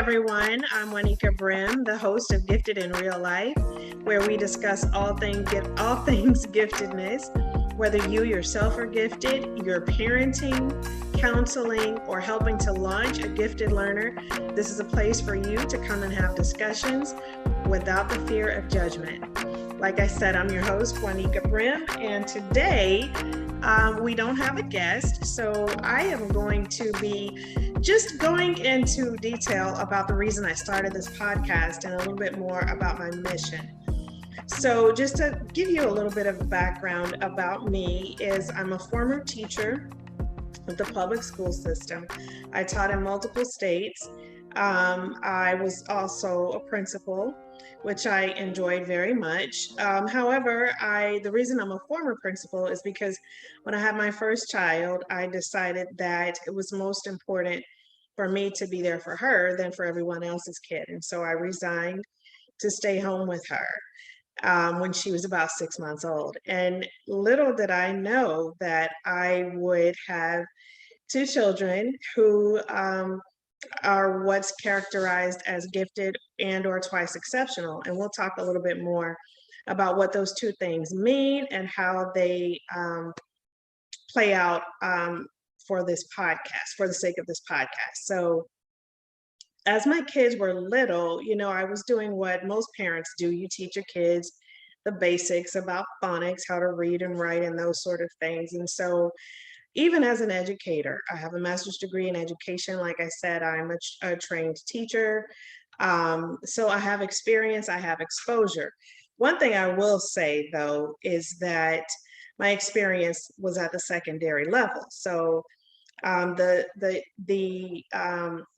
everyone. I'm Juanica Brim, the host of Gifted in Real Life, where we discuss all things giftedness. Whether you yourself are gifted, you're parenting, counseling, or helping to launch a gifted learner, this is a place for you to come and have discussions without the fear of judgment. Like I said, I'm your host, Juanica Brim, and today we don't have a guest, so I am going to be just going into detail about the reason I started this podcast and a little bit more about my mission. So just to give you a little bit of background about me is I'm a former teacher of the public school system. I taught in multiple states. I was also a principal, which I enjoyed very much. However, the reason I'm a former principal is because when I had my first child, I decided that it was most important for me to be there for her than for everyone else's kid. And so I resigned to stay home with her when she was about 6 months old. And little did I know that I would have two children who are what's characterized as gifted and or twice exceptional. And we'll talk a little bit more about what those two things mean and how they play out for this podcast, for the sake of this podcast. So as my kids were little, I was doing what most parents do. You teach your kids the basics about phonics, how to read and write and those sort of things. And so even as an educator, I have a master's degree in education. Like I said, I'm a trained teacher. So I have experience, I have exposure. One thing I will say, though, is that my experience was at the secondary level. So the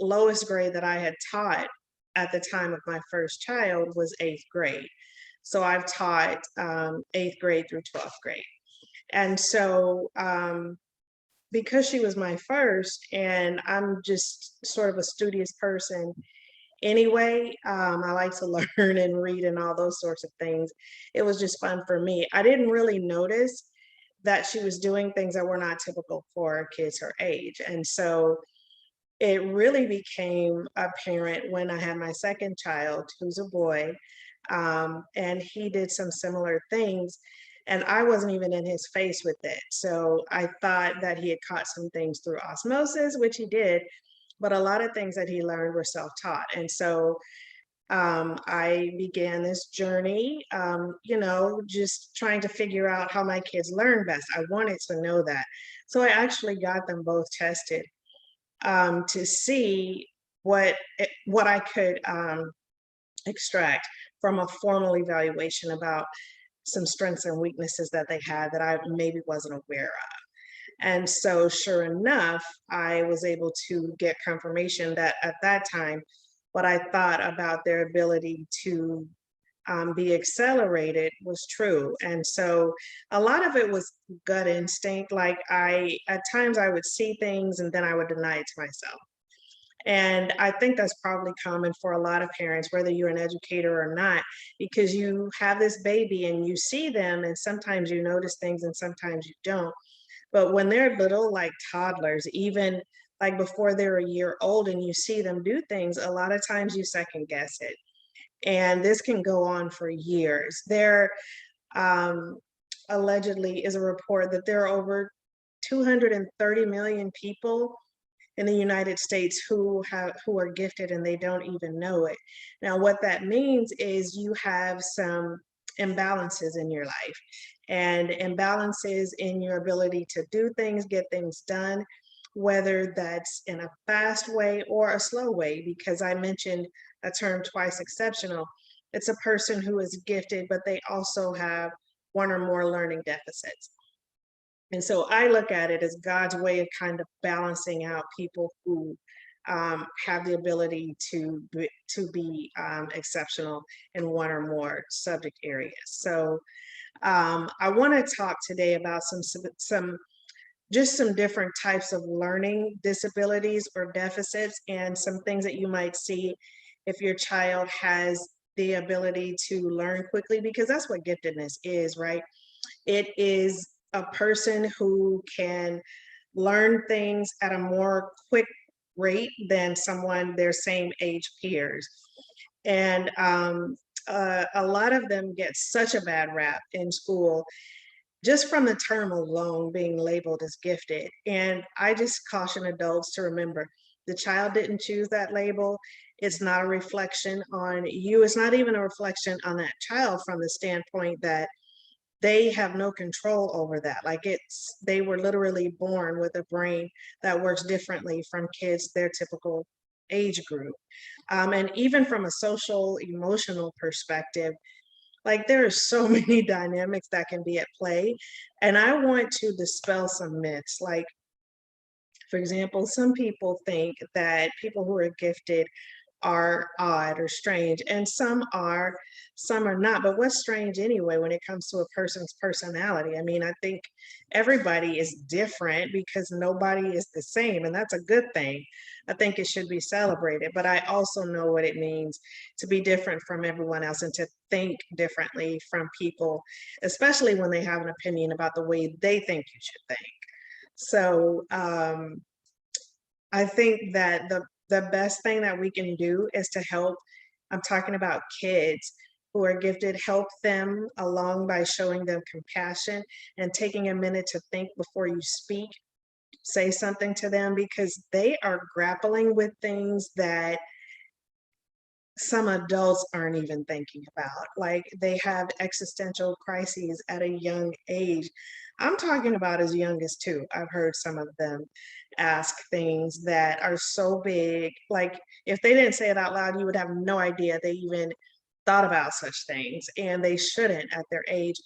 lowest grade that I had taught at the time of my first child was 8th grade. So I've taught 8th grade through 12th grade. And so because she was my first, and I'm just sort of a studious person anyway, I like to learn and read and all those sorts of things. It was just fun for me. I didn't really notice that she was doing things that were not typical for kids her age. And so it really became apparent when I had my second child, who's a boy, and he did some similar things. And I wasn't even in his face with it. So I thought that he had caught some things through osmosis, which he did, but a lot of things that he learned were self-taught. And so I began this journey, just trying to figure out how my kids learn best. I wanted to know that. So I actually got them both tested to see what I could extract from a formal evaluation about some strengths and weaknesses that they had that I maybe wasn't aware of. And so sure enough, I was able to get confirmation that at that time, what I thought about their ability to be accelerated was true. And so a lot of it was gut instinct. Like at times I would see things and then I would deny it to myself. And I think that's probably common for a lot of parents, whether you're an educator or not, because you have this baby and you see them and sometimes you notice things and sometimes you don't. But when they're little, like toddlers, even like before they're a year old and you see them do things, a lot of times you second guess it. And this can go on for years. There allegedly is a report that there are over 230 million people in the United States who are gifted and they don't even know it. Now, what that means is you have some imbalances in your life and imbalances in your ability to do things, get things done, whether that's in a fast way or a slow way, because I mentioned a term twice exceptional. It's a person who is gifted, but they also have one or more learning deficits. And so I look at it as God's way of kind of balancing out people who have the ability to be exceptional in one or more subject areas. So I want to talk today about some different types of learning disabilities or deficits and some things that you might see if your child has the ability to learn quickly, because that's what giftedness is, right? It is a person who can learn things at a more quick rate than someone their same age peers. And a lot of them get such a bad rap in school just from the term alone being labeled as gifted. And I just caution adults to remember the child didn't choose that label. It's not a reflection on you. It's not even a reflection on that child from the standpoint that they have no control over that. Like they were literally born with a brain that works differently from kids their typical age group. And even from a social, emotional perspective, like there are so many dynamics that can be at play. And I want to dispel some myths. Like, for example, some people think that people who are gifted are odd or strange, and some are not. But what's strange anyway when it comes to a person's personality? I mean, I think everybody is different because nobody is the same, and that's a good thing. I think it should be celebrated, but I also know what it means to be different from everyone else and to think differently from people, especially when they have an opinion about the way they think you should think. So I think that the best thing that we can do is to help. I'm talking about kids who are gifted, help them along by showing them compassion and taking a minute to think before you speak, say something to them, because they are grappling with things that some adults aren't even thinking about. Like they have existential crises at a young age. I'm talking about as young as 2. I've heard some of them ask things that are so big. Like if they didn't say it out loud, you would have no idea they even thought about such things, and they shouldn't at their age.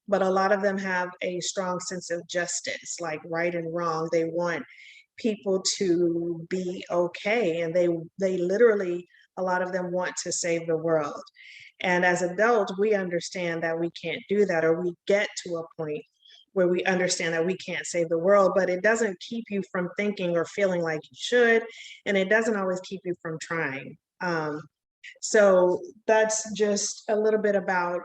But a lot of them have a strong sense of justice, like right and wrong. They want people to be okay, and they literally, a lot of them want to save the world. And as adults, we understand that we can't do that, or we get to a point where we understand that we can't save the world, but it doesn't keep you from thinking or feeling like you should, and it doesn't always keep you from trying. So that's just a little bit about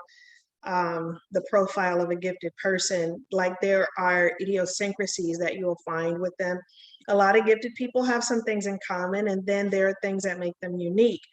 the profile of a gifted person. Like there are idiosyncrasies that you'll find with them. A lot of gifted people have some things in common, and then there are things that make them unique.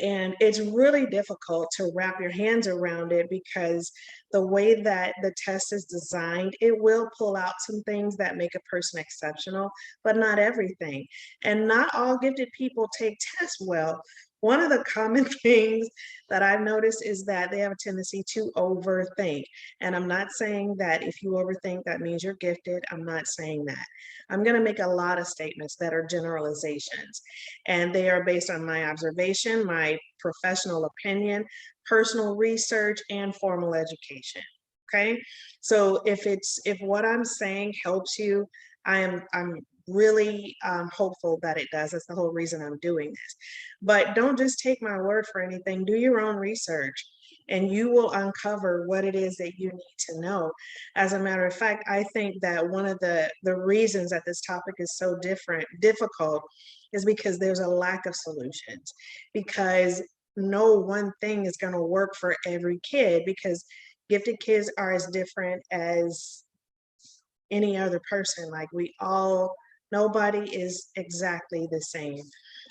And it's really difficult to wrap your hands around it because the way that the test is designed, it will pull out some things that make a person exceptional, but not everything. And not all gifted people take tests well. One of the common things that I've noticed is that they have a tendency to overthink. And I'm not saying that if you overthink, that means you're gifted. I'm not saying that. I'm going to make a lot of statements that are generalizations, and they are based on my observation, my professional opinion, personal research, and formal education. Okay, so if what I'm saying helps you, I'm really hopeful that it does. That's the whole reason I'm doing this. But don't just take my word for anything. Do your own research, and you will uncover what it is that you need to know. As a matter of fact, I think that one of the reasons that this topic is so difficult is because there's a lack of solutions, because no one thing is going to work for every kid, because gifted kids are as different as any other person. Like nobody is exactly the same.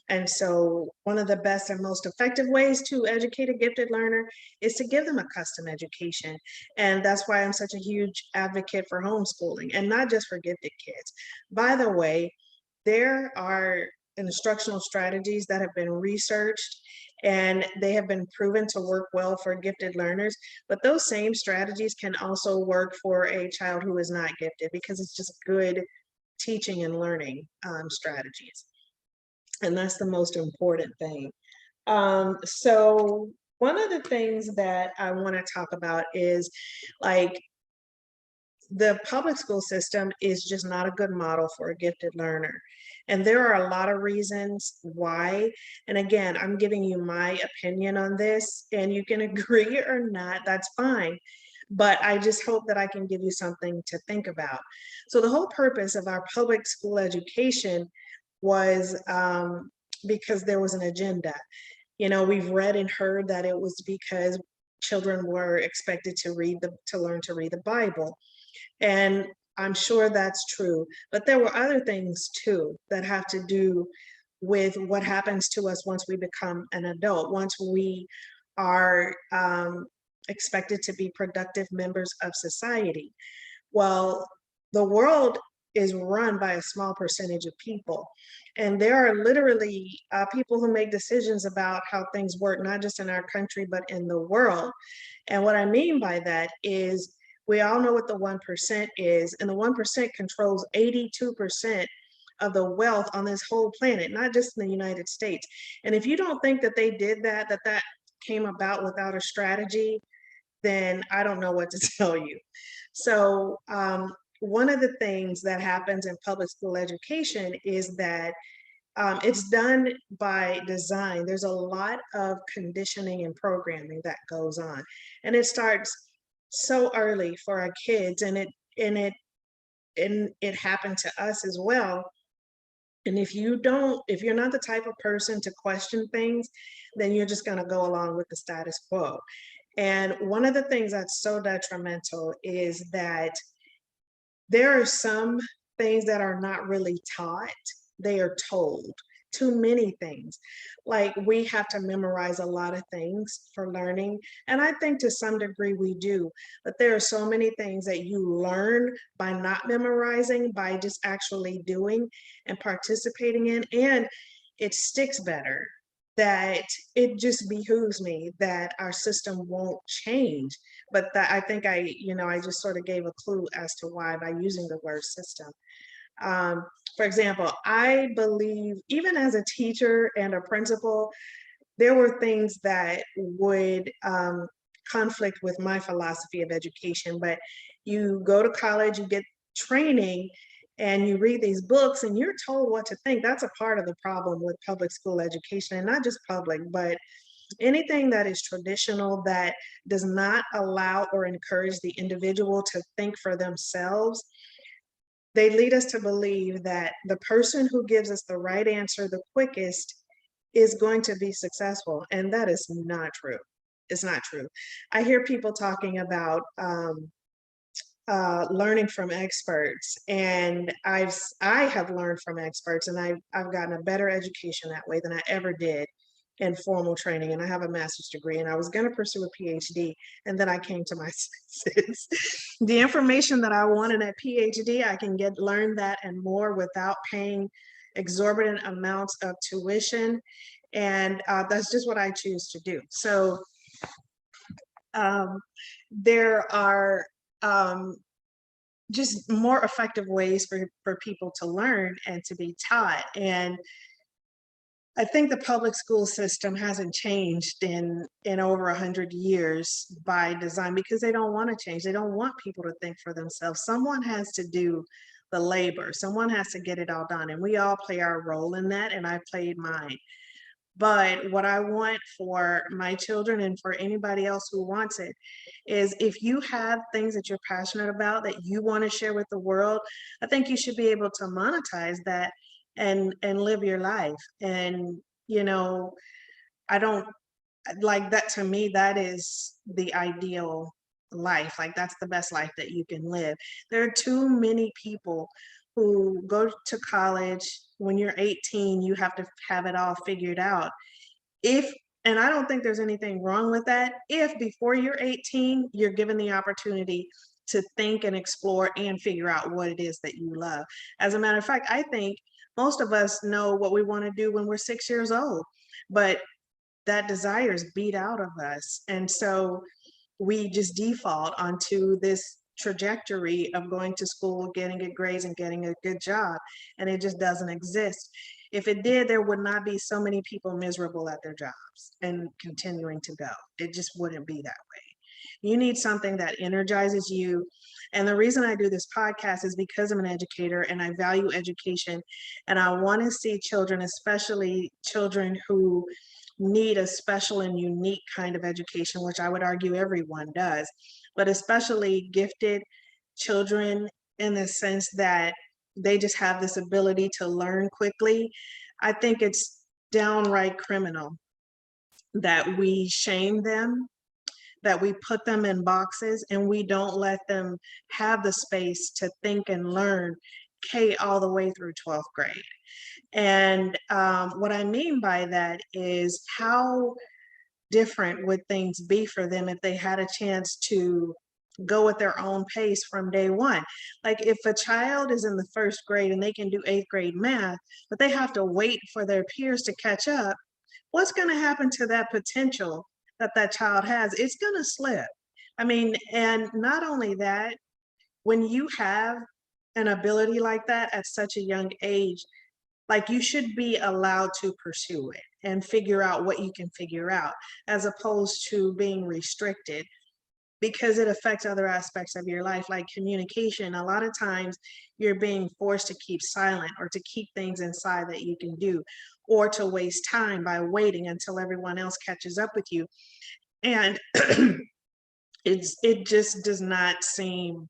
And so one of the best and most effective ways to educate a gifted learner is to give them a custom education. And that's why I'm such a huge advocate for homeschooling, and not just for gifted kids. By the way, there are instructional strategies that have been researched and they have been proven to work well for gifted learners, but those same strategies can also work for a child who is not gifted, because it's just good teaching and learning strategies. And that's the most important thing. So one of the things that I want to talk about is, like, the public school system is just not a good model for a gifted learner. And there are a lot of reasons why. And again, I'm giving you my opinion on this, and you can agree or not, that's fine. But I just hope that I can give you something to think about. So the whole purpose of our public school education was because there was an agenda. You know, we've read and heard that it was because children were expected to learn to read the Bible. And I'm sure that's true. But there were other things too that have to do with what happens to us once we become an adult, once we are expected to be productive members of society. Well, the world is run by a small percentage of people. And there are literally people who make decisions about how things work, not just in our country, but in the world. And what I mean by that is we all know what the 1% is, and the 1% controls 82% of the wealth on this whole planet, not just in the United States. And if you don't think that they did that, that came about without a strategy, then I don't know what to tell you. So one of the things that happens in public school education is that it's done by design. There's a lot of conditioning and programming that goes on, and it starts so early for our kids, and it happened to us as well. And if you're not the type of person to question things, then you're just going to go along with the status quo. And one of the things that's so detrimental is that there are some things that are not really taught, they are told. Too many things. Like we have to memorize a lot of things for learning. And I think to some degree we do, but there are so many things that you learn by not memorizing, by just actually doing and participating in, and it sticks better, that it just behooves me that our system won't change. But that I think I just sort of gave a clue as to why by using the word system. For example, I believe even as a teacher and a principal, there were things that would conflict with my philosophy of education. But you go to college, you get training, and you read these books and you're told what to think. That's a part of the problem with public school education, and not just public, but anything that is traditional that does not allow or encourage the individual to think for themselves. They lead us to believe that the person who gives us the right answer the quickest is going to be successful. And that is not true. It's not true. I hear people talking about learning from experts, and I have learned from experts, and I've gotten a better education that way than I ever did in formal training. And I have a master's degree, and I was going to pursue a PhD, and then I came to my senses. The information that I want in a PhD, I can learn that and more without paying exorbitant amounts of tuition, and that's just what I choose to do. So there are just more effective ways for people to learn and to be taught. And I think the public school system hasn't changed in over 100 years by design, because they don't want to change. They don't want people to think for themselves. Someone has to do the labor. Someone has to get it all done. And we all play our role in that, and I played mine. But what I want for my children and for anybody else who wants it is, if you have things that you're passionate about that you want to share with the world, I think you should be able to monetize that and live your life. And I don't like that. To me, that is the ideal life. Like that's the best life that you can live. There are too many people who go to college. When you're 18, you have to have it all figured out. And I don't think there's anything wrong with that, if before you're 18, you're given the opportunity to think and explore and figure out what it is that you love. As a matter of fact, I think most of us know what we want to do when we're 6 years old, but that desire is beat out of us. And so we just default onto this trajectory of going to school, getting good grades, and getting a good job. And it just doesn't exist. If it did, there would not be so many people miserable at their jobs and continuing to go. It just wouldn't be that way. You need something that energizes you. And the reason I do this podcast is because I'm an educator and I value education. And I want to see children, especially children who need a special and unique kind of education, which I would argue everyone does, but especially gifted children, in the sense that they just have this ability to learn quickly. I think it's downright criminal that we shame them, that we put them in boxes and we don't let them have the space to think and learn K all the way through 12th grade. And what I mean by that is, how different would things be for them if they had a chance to go at their own pace from day one? Like, if a child is in the first grade and they can do 8th grade math, but they have to wait for their peers to catch up, what's going to happen to that potential that that child has? It's going to slip. I mean, and not only that, when you have an ability like that at such a young age, like, you should be allowed to pursue it and figure out what you can figure out, as opposed to being restricted, because it affects other aspects of your life, like communication. A lot of times you're being forced to keep silent or to keep things inside that you can do, or to waste time by waiting until everyone else catches up with you. And it just does not seem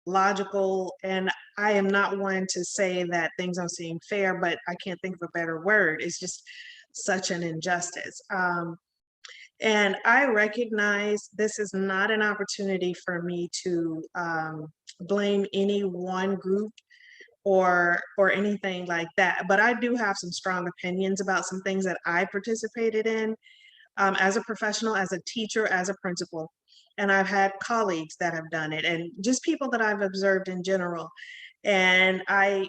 logical. And I am not one to say that things don't seem fair, but I can't think of a better word. It's just such an injustice. And I recognize this is not an opportunity for me to blame any one group or anything like that. But I do have some strong opinions about some things that I participated in as a professional, as a teacher, as a principal. And I've had colleagues that have done it, and just people that I've observed in general. And I'm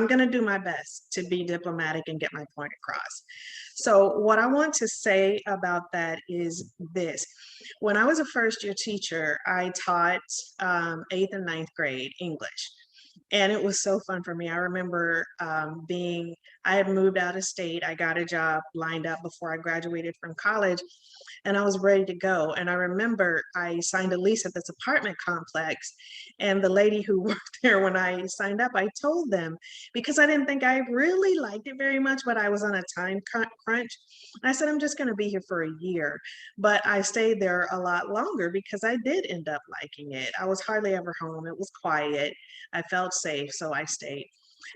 going to do my best to be diplomatic and get my point across. So what I want to say about that is this. When I was a first year teacher, I taught 8th and 9th grade English. And it was so fun for me. I remember I had moved out of state. I got a job lined up before I graduated from college, and I was ready to go. And I remember I signed a lease at this apartment complex, and the lady who worked there, when I signed up, I told them, because I didn't think I really liked it very much, but I was on a time crunch. I said, I'm just going to be here for a year. But I stayed there a lot longer because I did end up liking it. I was hardly ever home. It was quiet. I felt safe, so I stayed.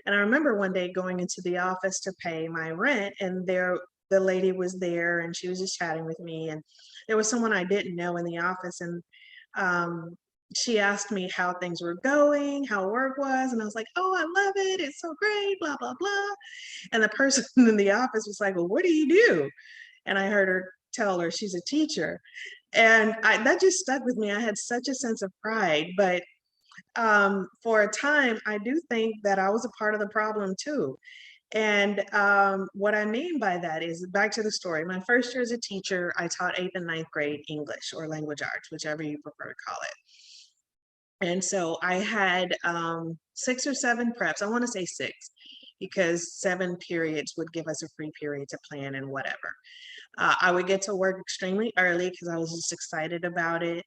And I remember one day going into the office to pay my rent, and the lady was there, and she was just chatting with me. And there was someone I didn't know in the office, and she asked me how things were going, how work was, and I was like, "Oh, I love it. It's so great, blah, blah, blah." And the person in the office was like, "Well, what do you do?" And I heard her tell her she's a teacher. And that just stuck with me. I had such a sense of pride. But for a time, I do think that I was a part of the problem too. And what I mean by that is, back to the story. My first year as a teacher, I taught 8th and 9th grade English, or language arts, whichever you prefer to call it. And so I had 6 or 7 preps. I want to say 6, because 7 periods would give us a free period to plan and whatever. I would get to work extremely early because I was just excited about it.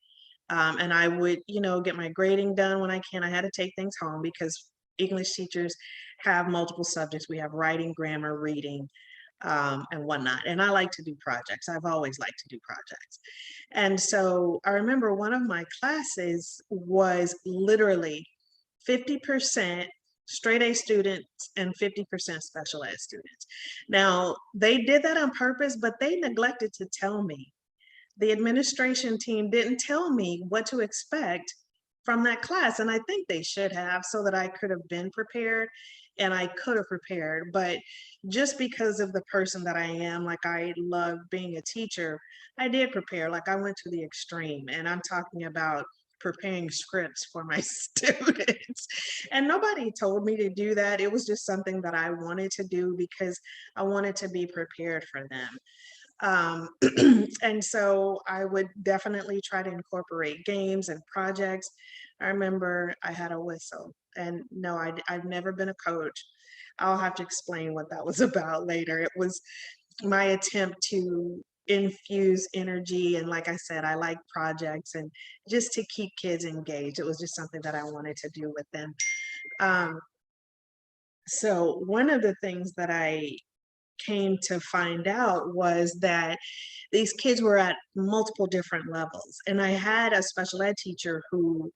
And I would, get my grading done when I can. I had to take things home because English teachers have multiple subjects. We have writing, grammar, reading, and whatnot. And I like to do projects. I've always liked to do projects. And so I remember one of my classes was literally 50% straight A students and 50% special ed students. Now, they did that on purpose, but they neglected to tell me. The administration team didn't tell me what to expect from that class. And I think they should have, so that I could have been prepared and I could have prepared. But just because of the person that I am, like, I love being a teacher, I did prepare. Like, I went to the extreme, and I'm talking about preparing scripts for my students. And nobody told me to do that. It was just something that I wanted to do because I wanted to be prepared for them. And so I would definitely try to incorporate games and projects. I remember I had a whistle, and no, I've never been a coach. I'll have to explain what that was about later. It was my attempt to infuse energy. And like I said, I like projects and just to keep kids engaged. It was just something that I wanted to do with them. So one of the things that I came to find out was that these kids were at multiple different levels. And I had a special ed teacher who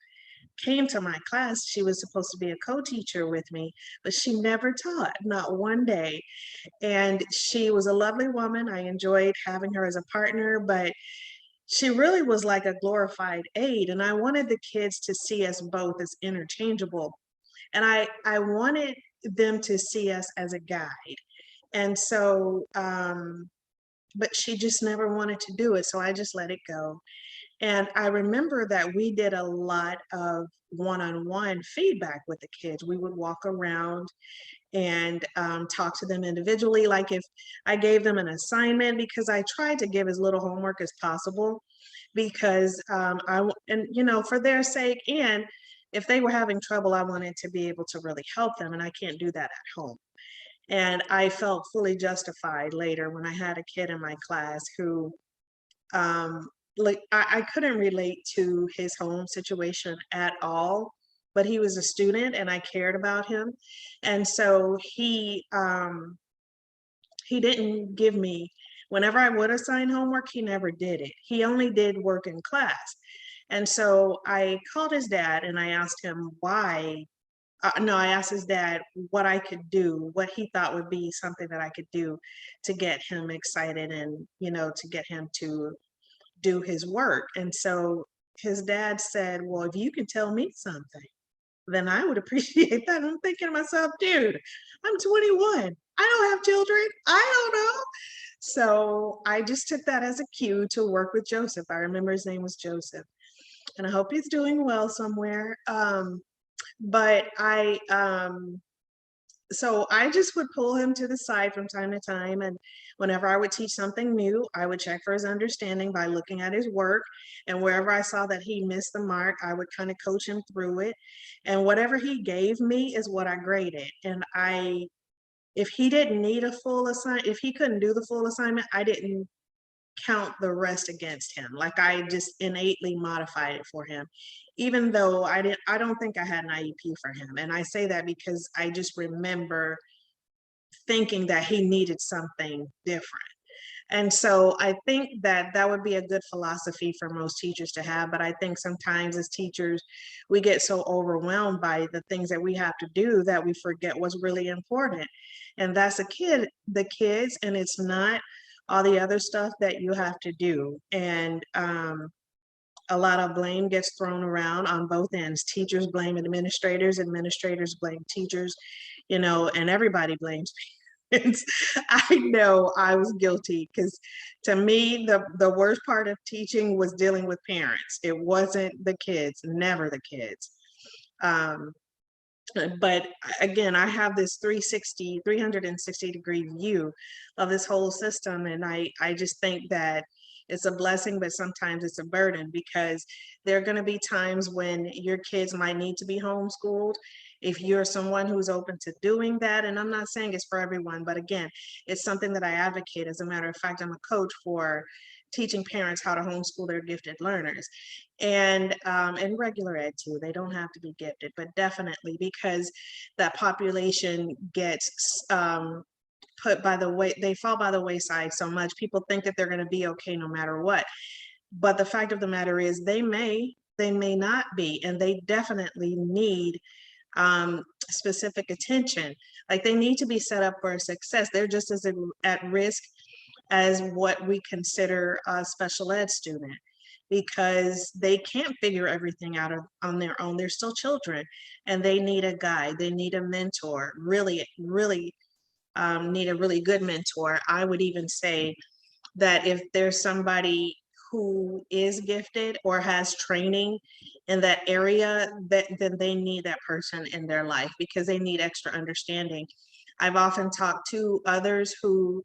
came to my class. She was supposed to be a co-teacher with me, but she never taught, not one day. And she was a lovely woman. I enjoyed having her as a partner, but she really was like a glorified aide. And I wanted the kids to see us both as interchangeable. And I wanted them to see us as a guide. And so, but she just never wanted to do it. So I just let it go. And I remember that we did a lot of one-on-one feedback with the kids. We would walk around and talk to them individually. Like if I gave them an assignment, because I tried to give as little homework as possible, because and you know, for their sake, and if they were having trouble, I wanted to be able to really help them, and I can't do that at home. And I felt fully justified later when I had a kid in my class who um, like I couldn't relate to his home situation at all, but he was a student and I cared about him. And so he didn't give me, whenever I would assign homework, he never did it. He only did work in class. And so I called his dad and I asked him why. No, I asked his dad what I could do, what he thought would be something that I could do to get him excited and, you know, to get him to do his work. And so his dad said, well, if you can tell me something, then I would appreciate that. I'm thinking to myself, dude, I'm 21. I don't have children. I don't know. So I just took that as a cue to work with Joseph. I remember his name was Joseph. And I hope he's doing well somewhere. But so I just would pull him to the side from time to time. And whenever I would teach something new, I would check for his understanding by looking at his work. And wherever I saw that he missed the mark, I would kind of coach him through it. And whatever he gave me is what I graded. And if he didn't need a full assignment, if he couldn't do the full assignment, I didn't count the rest against him. Like I just innately modified it for him, even though I don't think I had an IEP for him. And I say that because I just remember thinking that he needed something different. And so I think that that would be a good philosophy for most teachers to have. But I think sometimes as teachers, we get so overwhelmed by the things that we have to do that we forget what's really important. And that's the kids, and it's not all the other stuff that you have to do. And a lot of blame gets thrown around on both ends. Teachers blame administrators, administrators blame teachers, you know, and everybody blames parents. I know I was guilty because to me, the worst part of teaching was dealing with parents. It wasn't the kids, never the kids. Um, but again, I have this 360 degree view of this whole system. And I just think that it's a blessing, but sometimes it's a burden, because there are going to be times when your kids might need to be homeschooled. If you're someone who's open to doing that, and I'm not saying it's for everyone, but again, it's something that I advocate. As a matter of fact, I'm a coach for teaching parents how to homeschool their gifted learners, and regular ed too. They don't have to be gifted, but definitely, because that population gets put by the way, they fall by the wayside so much. People think that they're going to be okay no matter what, but the fact of the matter is they may not be, and they definitely need specific attention. Like they need to be set up for success. They're just as at risk as what we consider a special ed student, because they can't figure everything out on their own. They're still children, and they need a guide. They need a mentor. Really, really need a really good mentor. I would even say that if there's somebody who is gifted or has training in that area, then they need that person in their life, because they need extra understanding. I've often talked to others who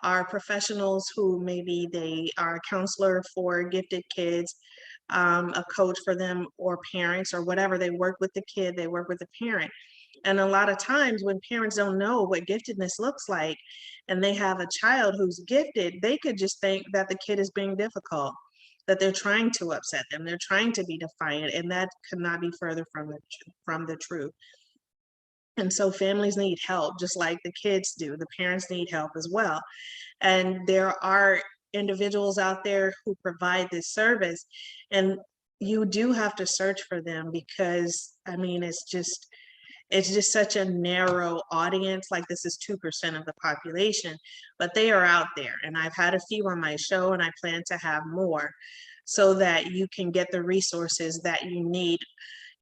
are professionals, who maybe they are a counselor for gifted kids, a coach for them, or parents, or whatever. They work with the kid, they work with the parent. And a lot of times when parents don't know what giftedness looks like, and they have a child who's gifted, they could just think that the kid is being difficult, that they're trying to upset them, they're trying to be defiant, and that could not be further from the truth. And so families need help, just like the kids do. The parents need help as well. And there are individuals out there who provide this service. And you do have to search for them, because I mean, it's just such a narrow audience. Like, this is 2% of the population, but they are out there. And I've had a few on my show, and I plan to have more, so that you can get the resources that you need.